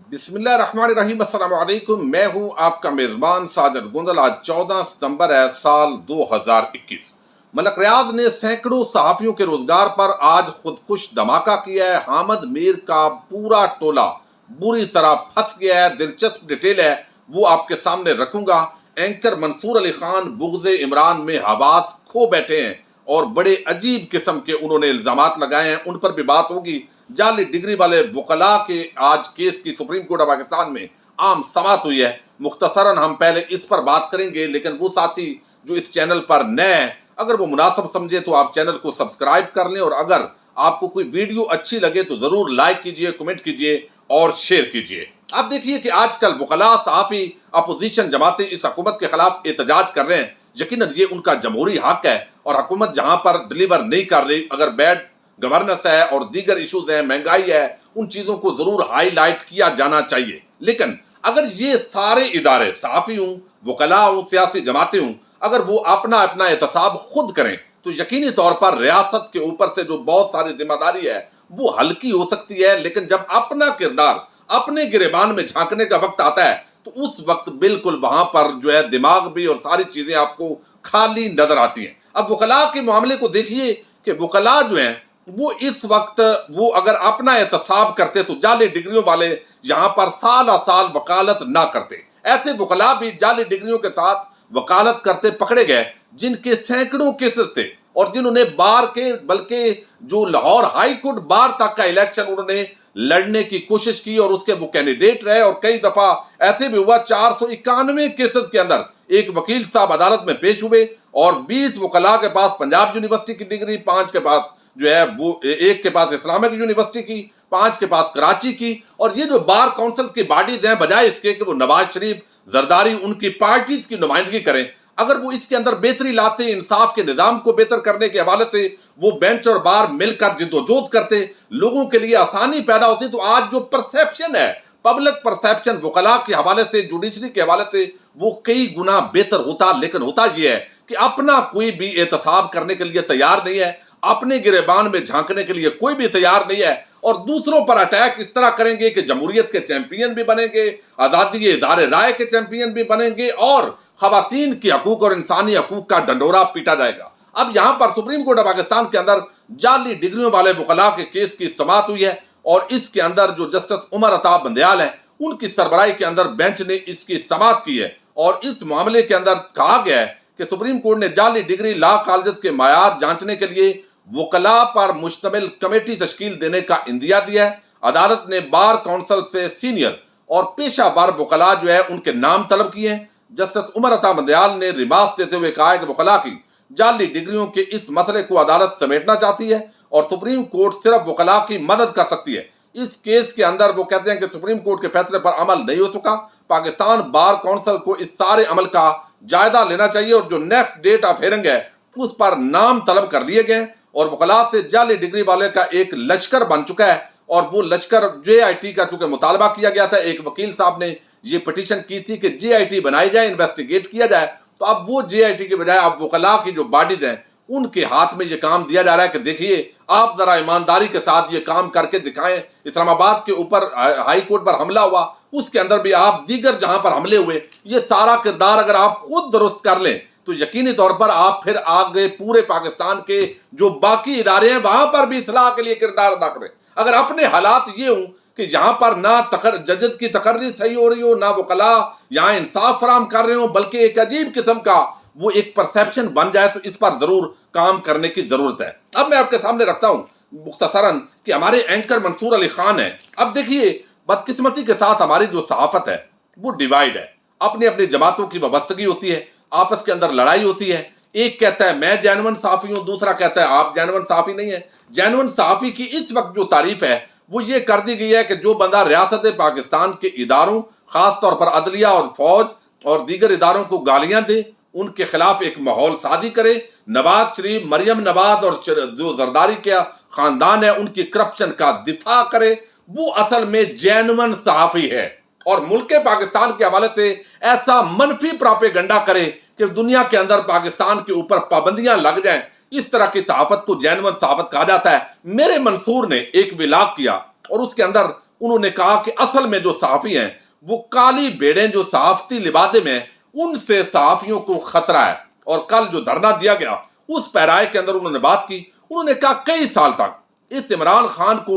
बिस्मिल्लाहिर्रहमानिर्रहीम। अस्सलाम वालेकुम। मैं हूं आपका मेज़बान साजिद गुंदल। आज 14 सितंबर है, साल 2021। मलक रियाज ने सैकड़ों सहाफ़ियों के रोजगार पर आज खुदकुश धमाका किया है। हामिद मीर का पूरा टोला बुरी तरह फंस गया है। दिलचस्प डिटेल है, वो आपके सामने रखूंगा। एंकर मंसूर अली खान बुग़्ज़े इमरान में हवास खो बैठे हैं और बड़े अजीब किस्म के उन्होंने इल्जामात लगाए हैं, उन पर भी बात होगी। जाली डिग्री वाले वकला के आज केस की सुप्रीम कोर्ट ऑफ पाकिस्तान में आम समात हुई है। मुख्तसरन हम पहले इस पर बात करेंगे, लेकिन वो साथी जो इस चैनल पर नए हैं, अगर वो मुनासिब समझे तो आप चैनल को सब्सक्राइब कर लें, और अगर आपको कोई वीडियो अच्छी लगे तो जरूर लाइक कीजिए, कमेंट कीजिए और शेयर कीजिए। आप देखिए कि आजकल वकला, सहाफ़ी, अपोजिशन जमातें इस हुकूमत के खिलाफ एहतजाज कर रहे हैं। यकीनन ये उनका जमहूरी हक है, और हुकूमत जहां पर डिलीवर नहीं कर रही, अगर बैड गवर्नेंस है और दीगर इश्यूज है, महंगाई है, उन चीजों को जरूर हाईलाइट किया जाना चाहिए। लेकिन अगर ये सारे इदारे, सहाफ़ी हूं, वकला हूं, सियासी जमातें हूं, अगर वो अपना अपना एहतसाब खुद करें तो यकीनी तौर पर रियासत के ऊपर से जो बहुत सारी जिम्मेदारी है वो हल्की हो सकती है। लेकिन जब अपना किरदार अपने गिरेबान में झांकने का वक्त आता है तो उस वक्त बिल्कुल वहां पर जो है दिमाग भी और सारी चीजें आपको खाली नजर आती हैं। अब वकला के मामले को देखिए कि वकला जो हैं वो इस वक्त, वो अगर अपना एहतसाब करते तो जाली डिग्रियों वाले यहां पर साल साल वकालत ना करते। ऐसे वकला भी जाली डिग्रियों के साथ वकालत करते पकड़े गए, जिनके सैकड़ों केसेस थे, और जिन्होंने बार के, बल्कि जो लाहौर हाई कोर्ट बार तक का इलेक्शन उन्होंने लड़ने की कोशिश की और उसके वो कैंडिडेट रहे। और कई दफा ऐसे भी हुआ 491 केसेस के अंदर एक वकील साहब अदालत में पेश हुए, और 20 वकला के पास पंजाब यूनिवर्सिटी की डिग्री, 5 के पास जो है वो, एक के पास इस्लामिक यूनिवर्सिटी की, 5 के पास कराची की। और ये जो बार काउंसिल की बॉडीज हैं, बजाय इसके कि वो नवाज शरीफ, जरदारी, उनकी पार्टीज की नुमाइंदगी करें, अगर वो इसके अंदर बेहतरी लाते, इंसाफ के निजाम को बेहतर करने के हवाले से वो बेंच और बार मिलकर जिद्दोजहद करते, लोगों के लिए आसानी पैदा होती, तो आज जो परसेप्शन है, पब्लिक परसेप्शन वकला के हवाले से, जुडिशरी के हवाले से, वो कई गुना बेहतर होता। लेकिन होता यह है कि अपना कोई भी एहतसाब करने के लिए तैयार नहीं है, अपने गिरेबान में झांकने के लिए कोई भी तैयार नहीं है, और दूसरों पर अटैक इस तरह करेंगे कि जमहूरियत के चैंपियन भी बनेंगे, आजादी इदारे राय के चैंपियन भी बनेंगे, और खवातीन के हकूक और इंसानी हकूक का डंडोरा पीटा जाएगा। अब यहां पर सुप्रीम कोर्ट ऑफ पाकिस्तान के अंदर जाली डिग्रियों वाले वकला के केस की समाअत हुई है, और इसके अंदर जो जस्टिस उमर अता बंदयाल है, उनकी सरबराही के अंदर बेंच ने इसकी समाअत की है। और इस मामले के अंदर कहा गया है कि सुप्रीम कोर्ट ने जाली डिग्री लॉ कॉलेज के मायार जांचने के लिए वकला पर मुश्तमिल कमेटी तश्कील देने का इंदिया दिया है। अदालत ने बार काउंसिल से सीनियर और पेशावर वकला जो है उनके नाम तलब किए हैं। जस्टिस उमर अता बंदयाल ने रिमार्क देते हुए कहा है कि वकला की जाली डिग्रियों के इस मसले को अदालत समेटना चाहती है, और सुप्रीम कोर्ट सिर्फ वकला की मदद कर सकती है। इस केस के अंदर वो कहते हैं कि सुप्रीम कोर्ट के फैसले पर अमल नहीं हो चुका, पाकिस्तान बार काउंसिल को इस सारे अमल का जायजा लेना चाहिए, और जो नेक्स्ट डेट ऑफ हियरिंग है उस पर नाम तलब कर लिए गए, और वकला से जाली डिग्री वाले का एक लश्कर बन चुका है। और वो लश्कर JIT का चूंकि मुतालबा किया गया था, एक वकील साहब ने ये पिटीशन की थी कि JIT बनाई जाए, इन्वेस्टिगेट किया जाए, तो अब वो JIT के बजाय अब वकला की जो बॉडीज हैं उनके हाथ में ये काम दिया जा रहा है कि देखिए आप जरा ईमानदारी के साथ ये काम करके दिखाएं। इस्लामाबाद के ऊपर हाई कोर्ट पर हमला हुआ, उसके अंदर भी आप दीगर जहां पर हमले हुए, ये सारा किरदार अगर आप खुद दुरुस्त कर लें तो यकीनी तौर पर आप फिर आगे पूरे पाकिस्तान के जो बाकी इदारे हैं वहां पर भी इस्लाह के लिए किरदार अदा करें। अगर अपने हालात ये हों कि यहां पर ना जजेस की तकर्री सही हो रही हो, ना वकला यहां इंसाफ फराम कर रहे हो, बल्कि एक अजीब किस्म का वो एक परसेप्शन बन जाए, तो इस पर जरूर काम करने की जरूरत है। अब मैं आपके सामने रखता हूं मुख्तसरन कि हमारे एंकर मंसूर अली खान है। अब देखिए, बदकिस्मती के साथ हमारी जो सहाफत है वो डिवाइड है, अपनी अपनी जमातों की वाबस्तगी होती है, आपस के अंदर लड़ाई होती है। एक कहता है मैं जेन्युइन सहाफी हूं, दूसरा कहता है आप जेन्युइन सहाफी नहीं है। जेन्युइन सहाफी की इस वक्त जो तारीफ है वो ये कर दी गई है कि जो बंदा रियासत पाकिस्तान के इदारों, खास तौर पर अदलिया और फौज और दीगर इदारों को गालियां दे, उनके खिलाफ एक माहौल साजी करे, नवाज शरीफ, मरियम नवाज और जो जरदारी का खानदान है उनकी करप्शन का दिफा करे, वो असल में जेन्युइन सहाफी है। और मुल्क पाकिस्तान के हवाले से ऐसा मनफी प्रोपेगेंडा करे कि दुनिया के अंदर पाकिस्तान के ऊपर पाबंदियां लग जाएं, इस तरह की सहाफत को जेन्युइन सहाफत कहा जाता है। मेरे मंसूर ने एक विलाग किया और उसके अंदर انہوں نے کہا کہ اصل میں جو صحافی ہیں وہ کالی بیڑیں جو صحافتی لبادے میں ہیں ان سے صحافیوں کو خطرہ ہے. اور کل جو دھرنا دیا گیا اس پیرائے کے اندر انہوں نے بات کی. انہوں نے کہا کئی سال تک اس عمران خان کو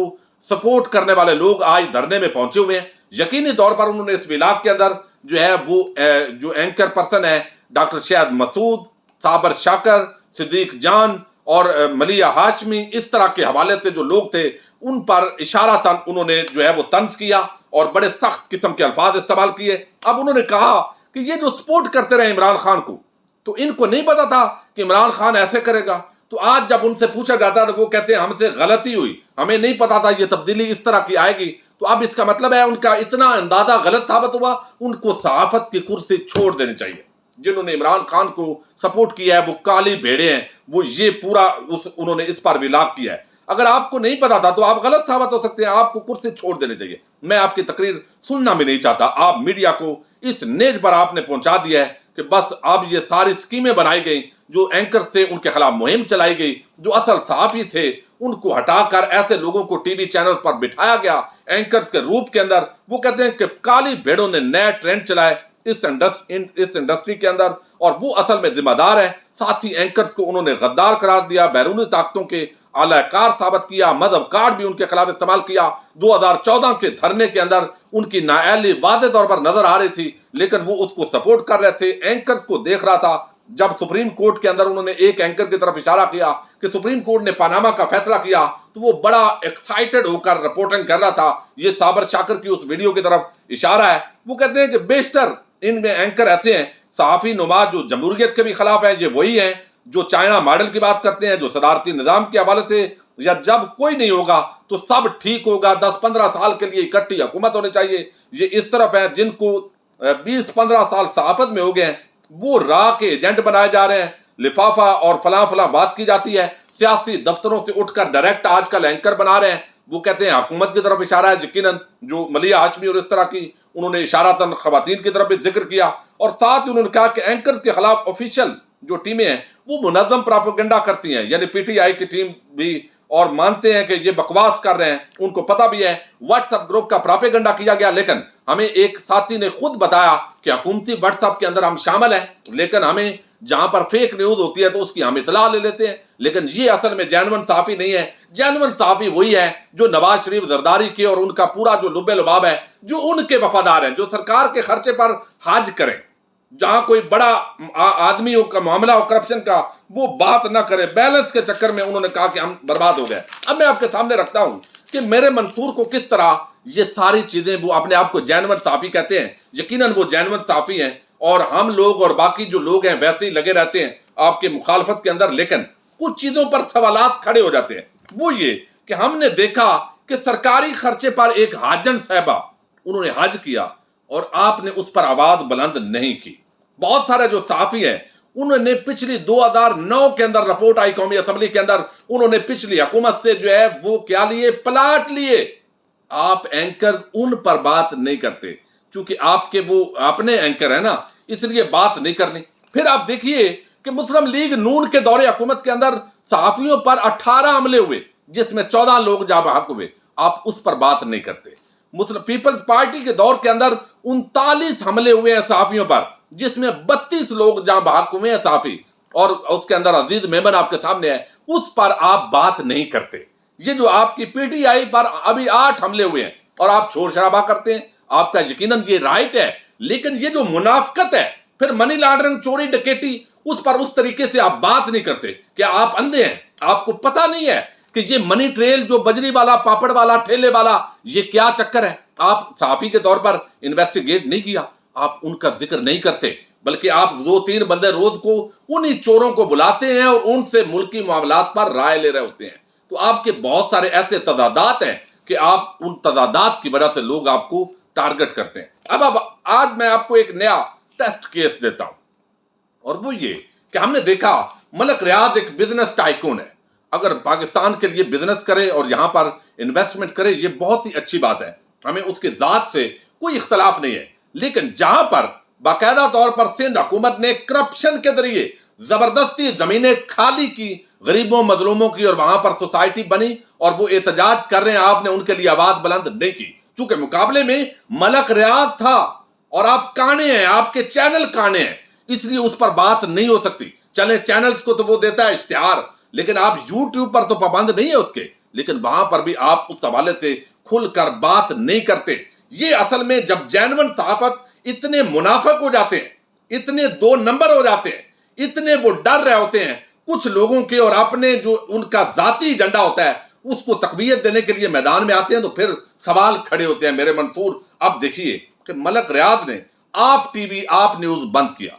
سپورٹ کرنے والے لوگ آج دھرنے میں پہنچے ہوئے ہیں. یقینی طور پر انہوں نے اس ولاگ کے اندر جو ہے وہ جو اینکر پرسن ہے ڈاکٹر شاہد مسعود، صابر شاکر، صدیق جان اور ملیہ ہاشمی، اس طرح کے حوالے سے جو لوگ تھے ان پر اشارتاً انہوں نے جو ہے وہ طنز کیا اور بڑے سخت قسم کے الفاظ استعمال کیے. اب انہوں نے کہا کہ یہ جو سپورٹ کرتے رہے عمران خان کو، تو ان کو نہیں پتا تھا کہ عمران خان ایسے کرے گا. تو آج جب ان سے پوچھا جاتا ہے تو وہ کہتے ہیں ہم سے غلطی ہوئی، ہمیں نہیں پتا تھا یہ تبدیلی اس طرح کی آئے گی. تو اب اس کا مطلب ہے ان کا اتنا اندازہ غلط ثابت ہوا، ان کو صحافت کی کرسی چھوڑ دینی چاہیے. جنہوں نے عمران خان کو سپورٹ کیا ہے وہ کالی بھیڑے ہیں، وہ یہ پورا انہوں نے اس پر ولاگ کیا ہے. اگر آپ کو نہیں پتا تھا تو آپ غلط ثابت ہو سکتے ہیں، آپ کو کرسی چھوڑ دینی چاہیے. میں آپ کی تقریر سننا بھی نہیں چاہتا. آپ میڈیا کو اس نیج پر آپ نے پہنچا دیا ہے کہ بس اب یہ ساری سکیمیں بنائی گئی، جو اینکر تھے ان کے خلاف مہم چلائی گئی، جو اصل صحافی تھے ان کو ہٹا کر ایسے لوگوں کو ٹی وی چینل پر بٹھایا گیا اینکرز کے روپ کے اندر. وہ کہتے ہیں کہ کالی بھیڑوں نے نئے ٹرینڈ چلائے اس انڈسٹری کے اندر اور وہ اصل میں ذمہ دار ہے. ساتھ ہی اینکرز کو انہوں نے غدار قرار دیا، بیرونی طاقتوں کے اعلی کار ثابت کیا، مذہب کارڈ بھی ان کے خلاف استعمال کیا. 2014 کے دھرنے کے اندر ان کی نااہلی واضح طور پر نظر آ رہی تھی لیکن وہ اس کو سپورٹ کر رہے تھے. اینکرز کو دیکھ رہا تھا جب سپریم کورٹ کے اندر انہوں نے ایک اینکر کی طرف اشارہ کیا کہ سپریم کورٹ نے پاناما کا فیصلہ کیا تو وہ بڑا ایکسائٹڈ ہو کر رپورٹنگ کر رہا تھا. یہ صابر شاکر کی اس ویڈیو کی طرف اشارہ ہے. وہ کہتے ہیں کہ بیشتر ان میں اینکر ایسے ہیں صحافی نما جو جمہوریت کے بھی خلاف ہیں، یہ وہی ہیں جو چائنا ماڈل کی بات کرتے ہیں، جو صدارتی نظام کے حوالے سے یا جب کوئی نہیں ہوگا تو سب ٹھیک ہوگا، 10-15 سال کے لیے اکٹھی حکومت ہونی چاہیے. یہ اس طرف ہے جن کو 20-15 سال صحافت میں ہو گئے ہیں وہ راہ کے ایجنٹ بنائے جا رہے ہیں. لفافہ اور فلاں فلاں بات کی جاتی ہے، سیاسی دفتروں سے اٹھ کر ڈائریکٹ آج کل اینکر بنا رہے ہیں. وہ کہتے ہیں حکومت کی طرف اشارہ ہے. یقیناً جو ملیہ ہاشمی اور اس طرح کی انہوں نے اشارتاً خواتین کی طرف بھی ذکر کیا اور ساتھ ہی انہوں نے کہا کہ اینکرز کے خلاف آفیشیل جو ٹیمیں ہیں وہ منظم پراپیگنڈا کرتی ہیں، یعنی پی ٹی آئی کی ٹیم بھی، اور مانتے ہیں کہ یہ بکواس کر رہے ہیں. ان کو پتہ بھی ہے واٹس ایپ گروپ کا پراپیگنڈا کیا گیا. لیکن ہمیں ایک ساتھی نے خود بتایا کہ حکومتی واٹس ایپ کے اندر ہم شامل ہیں لیکن ہمیں جہاں پر فیک نیوز ہوتی ہے تو اس کی ہم اطلاع لے لیتے ہیں. لیکن یہ اصل میں جینون صحافی نہیں ہے. جینون صحافی وہی ہے جو نواز شریف زرداری کے اور ان کا پورا جو لب لباب ہے، جو ان کے وفادار ہیں، جو سرکار کے خرچے پر حج کریں، جہاں کوئی بڑا آدمی کا معاملہ ہو کرپشن کا وہ بات نہ کرے. بیلنس کے چکر میں انہوں نے کہا کہ ہم برباد ہو گئے. اب میں آپ کے سامنے رکھتا ہوں کہ میرے منصور کو کس طرح یہ ساری چیزیں، وہ اپنے آپ کو جینون صحافی کہتے ہیں، یقیناً وہ جینون صحافی ہیں اور ہم لوگ اور باقی جو لوگ ہیں ویسے ہی لگے رہتے ہیں آپ کے مخالفت کے اندر. لیکن کچھ چیزوں پر سوالات کھڑے ہو جاتے ہیں. وہ یہ کہ ہم نے دیکھا کہ سرکاری خرچے پر ایک حاجن صاحبہ انہوں نے حج کیا اور آپ نے اس پر آواز بلند نہیں کی. بہت سارے جو صحافی ہیں انہوں نے پچھلی 2009 کے اندر رپورٹ آئی قومی اسمبلی کے اندر، انہوں نے پچھلی حکومت سے جو ہے وہ کیا لیے، پلاٹ لیے. آپ اینکر ان پر بات نہیں کرتے چونکہ آپ کے وہ اپنے اینکر ہیں نا، اس لیے بات نہیں کرنی. پھر آپ دیکھیے کہ مسلم لیگ نون کے دور حکومت کے اندر صحافیوں پر 18 حملے ہوئے جس میں 14 لوگ جاں بحق ہوئے، آپ اس پر بات نہیں کرتے. مسلم پیپلز پارٹی کے دور کے اندر 39 حملے ہوئے ہیں صحافیوں پر جس میں 32 لوگ جاں بحق ہوئے ہیں صحافی، اور اس کے اندر عزیز میمن آپ کے سامنے ہے، اس پر آپ بات نہیں کرتے. یہ جو آپ کی پی ٹی آئی پر ابھی 8 حملے ہوئے ہیں اور آپ شور شرابہ کرتے ہیں، آپ کا یقیناً یہ رائٹ ہے. لیکن یہ جو منافقت ہے، پھر منی لانڈرنگ، چوری ڈکیٹی، اس پر اس طریقے سے آپ بات نہیں کرتے. کیا آپ اندھے ہیں؟ آپ کو پتہ نہیں ہے کہ یہ منی ٹریل جو بجری والا، پاپڑ والا، ٹھیلے والا، یہ کیا چکر ہے؟ آپ صحافی کے طور پر انویسٹیگیٹ نہیں کیا، آپ ان کا ذکر نہیں کرتے، بلکہ آپ 2-3 بندے روز کو انہی چوروں کو بلاتے ہیں اور ان سے ملکی معاملات پر رائے لے رہے ہوتے ہیں. تو آپ کے بہت سارے ایسے تضادات ہیں کہ آپ ان تضادات کی وجہ سے لوگ آپ کو ٹارگٹ کرتے ہیں. اب آج میں آپ کو ایک نیا ٹیسٹ کیس دیتا ہوں اور وہ یہ کہ ہم نے دیکھا ملک ریاض ایک بزنس ٹائکون ہے. اگر پاکستان کے لیے بزنس کرے اور یہاں پر انویسٹمنٹ کرے یہ بہت ہی اچھی بات ہے، ہمیں اس کی ذات سے کوئی اختلاف نہیں ہے. لیکن جہاں پر باقاعدہ طور پر سندھ حکومت نے کرپشن کے ذریعے زبردستی زمینیں خالی کی غریبوں مظلوموں کی اور وہاں پر سوسائٹی بنی اور وہ احتجاج کر رہے ہیں، آپ نے ان کے لیے آواز بلند نہیں کی. चूंकि मुकाबले में मलक रियाज था और आप काने हैं, आपके चैनल काने हैं, इसलिए उस पर बात नहीं हो सकती। चले चैनल्स को तो वो देता है इश्तिहार, लेकिन आप यूट्यूब पर तो पाबंद नहीं है उसके, लेकिन वहां पर भी आप उस हवाले से खुलकर बात नहीं करते। ये असल में जब जेन्युइन सहाफत इतने मुनाफिक हो जाते हैं, इतने दो नंबर हो जाते हैं, इतने वो डर रहे होते हैं कुछ लोगों के, और अपने जो उनका जाती एजेंडा होता है उसको तकवीयत देने के लिए मैदान में आते हैं, तो फिर सवाल खड़े होते हैं। मेरे मंसूर, अब देखिए कि मलक रियाज ने आप टीवी, आप न्यूज बंद किया,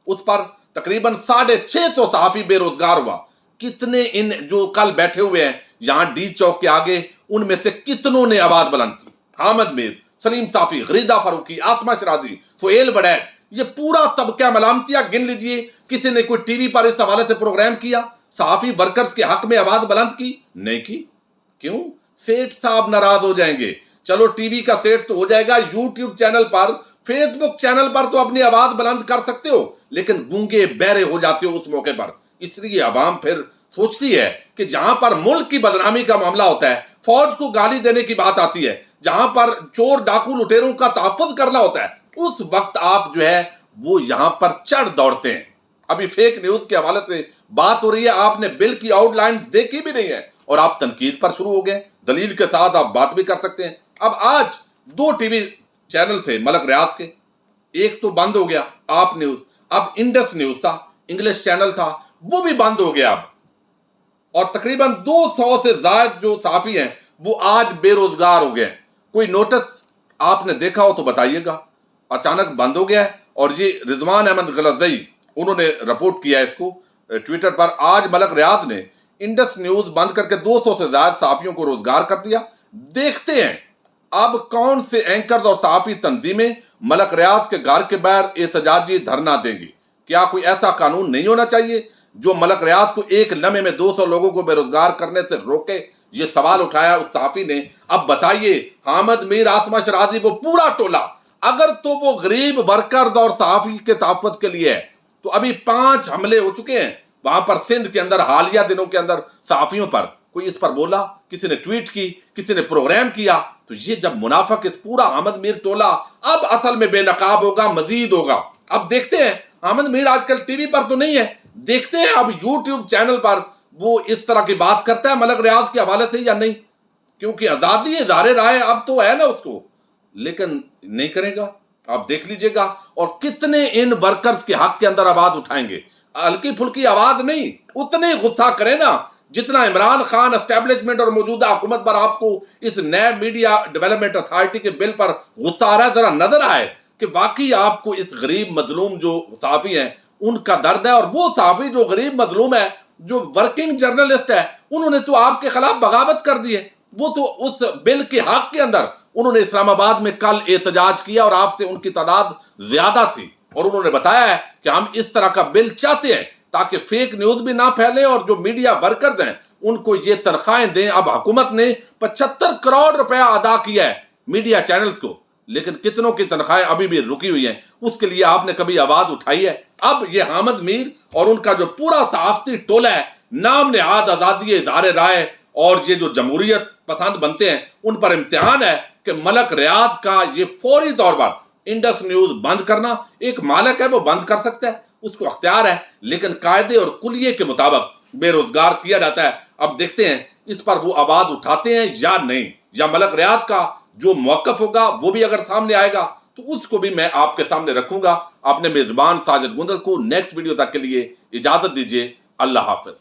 उस पर तकरीबन 650 सहाफी बेरोजगार हुआ। कितने इन जो कल बैठे हुए हैं यहां डी चौक के आगे, उनमें से कितनों ने आवाज बुलंद की? हामिद मीर, सलीम साफी, गरीदा फारूकी, आसमा शराजी, सुहेल बड़ैत, ये पूरा तबका मलामतिया गिन लीजिए। किसी ने कोई टीवी पर इस हवाले से प्रोग्राम किया, सहाफी वर्कर्स के हक में आवाज बुलंद की? नहीं की। क्यों? सेठ साहब नाराज हो जाएंगे। चलो टीवी का सेठ तो हो जाएगा, यूट्यूब चैनल पर, फेसबुक चैनल पर तो अपनी आवाज बुलंद कर सकते हो, लेकिन गूंगे बहरे हो जाते हो उस मौके पर। इसलिए आवाम फिर सोचती है कि जहां पर मुल्क की बदनामी का मामला होता है, फौज को गाली देने की बात आती है, जहां पर चोर डाकू लुटेरों का तहफ्फुज़ करना होता है, उस वक्त आप जो है वो यहां पर चढ़ दौड़ते हैं। अभी फेक न्यूज के हवाले से बात हो रही है, आपने बिल की आउटलाइन देखी भी नहीं है और आप तनकीद पर शुरू हो गए। दलील के साथ आप बात भी कर सकते हैं। अब आज 2 टीवी चैनल थे मलक रियाज के, एक तो बंद हो गया आप न्यूज, अब इंडस न्यूज था, इंग्लिश चैनल था, वो भी बंद हो गया अब। और तकरीबन 200 से ज्यादा जो सहाफी हैं वो आज बेरोजगार हो गए। कोई नोटिस आपने देखा हो तो बताइएगा। अचानक बंद हो गया है। और ये रिजवान अहमद गलज़ई, उन्होंने रिपोर्ट किया है इसको ट्विटर पर। आज मलक रियाज ने इंडस न्यूज बंद करके 200 से ज्यादा सहाफियों को रोजगार कर दिया। देखते हैं अब कौन से एंकर्स और सहाफी तंजीमें मलक रियाज के घर के बाहर एहतजाजी धरना देंगी। क्या कोई ऐसा कानून नहीं होना चाहिए जो मलक रियाज को एक लम्हे में 200 लोगों को बेरोजगार करने से रोके? ये सवाल उठाया उस सहाफी ने। अब बताइए, हामिद मीर, आसमा शराजी, वो पूरा टोला अगर तो वो गरीब वर्कर्स और सहाफी के तहफ़्फ़ुज़ के लिए है, तो अभी 5 हमले हो चुके हैं वहां पर सिंध के अंदर हालिया दिनों के अंदर सहाफियों पर। कोई इस पर बोला, किसी ने ट्वीट की, किसी ने प्रोग्राम किया। तो ये जब मुनाफिक इस पूरा हामिद मीर टोला अब असल में बेनकाब होगा, मजीद होगा। अब देखते हैं, हामिद मीर आजकल टीवी पर तो नहीं है, देखते हैं अब यूट्यूब चैनल पर वो इस तरह की बात करता है मलक रियाज के हवाले से या नहीं, क्योंकि आजादी इज़हार राय अब तो है ना उसको, लेकिन नहीं करेगा। आप देख लीजिएगा। और कितने इन वर्कर्स के हक के अंदर आवाज उठाएंगे। हल्की फुल्की आवाज नहीं, उतने गुस्सा करें ना जितना इमरान खान एस्टेब्लिशमेंट और मौजूदा हुकूमत पर आपको इस नए मीडिया डेवलपमेंट अथॉरिटी के बिल पर गुस्सा आ रहा है। जरा नजर आए कि वाकई आपको इस गरीब मजलूम जो सहाफी हैं उनका दर्द है। और वो सहाफी जो गरीब मजलूम है, जो वर्किंग जर्नलिस्ट है, उन्होंने तो आपके खिलाफ बगावत कर दी है। वो तो उस बिल के हक के अंदर उन्होंने इस्लामाबाद में कल एहतजाज किया और आपसे उनकी तादाद ज्यादा थी, और उन्होंने बताया है कि हम इस तरह का बिल चाहते हैं ताकि फेक न्यूज भी ना फैले और जो मीडिया वर्कर्स हैं उनको ये तनख्वाहें दें। अब हुकूमत ने 75 करोड़ रुपया अदा किया है मीडिया चैनल्स को, लेकिन कितनों की तनख्वाहें अभी भी रुकी हुई हैं, उसके लिए आपने कभी आवाज उठाई है? अब ये हामिद मीर और उनका जो पूरा सहाफती टोला है, नाम नेहाद आजादी इज़हार राय और ये जो जमहूरियत पसंद बनते हैं, उन पर इम्तिहान है कि मलक रियाज का ये फौरी तौर पर इंडस न्यूज बंद करना, एक मालिक है वो बंद कर सकता है, उसको अख्तियार है, लेकिन कायदे और कुलिये के मुताबिक बेरोजगार किया जाता है। अब देखते हैं इस पर वो आवाज उठाते हैं या नहीं, या मलक रियाज का जो मौक़िफ़ होगा वो भी अगर सामने आएगा तो उसको भी मैं आपके सामने रखूंगा। अपने मेजबान साजिद गुंदल को नेक्स्ट वीडियो तक के लिए इजाजत दीजिए। अल्लाह हाफिज।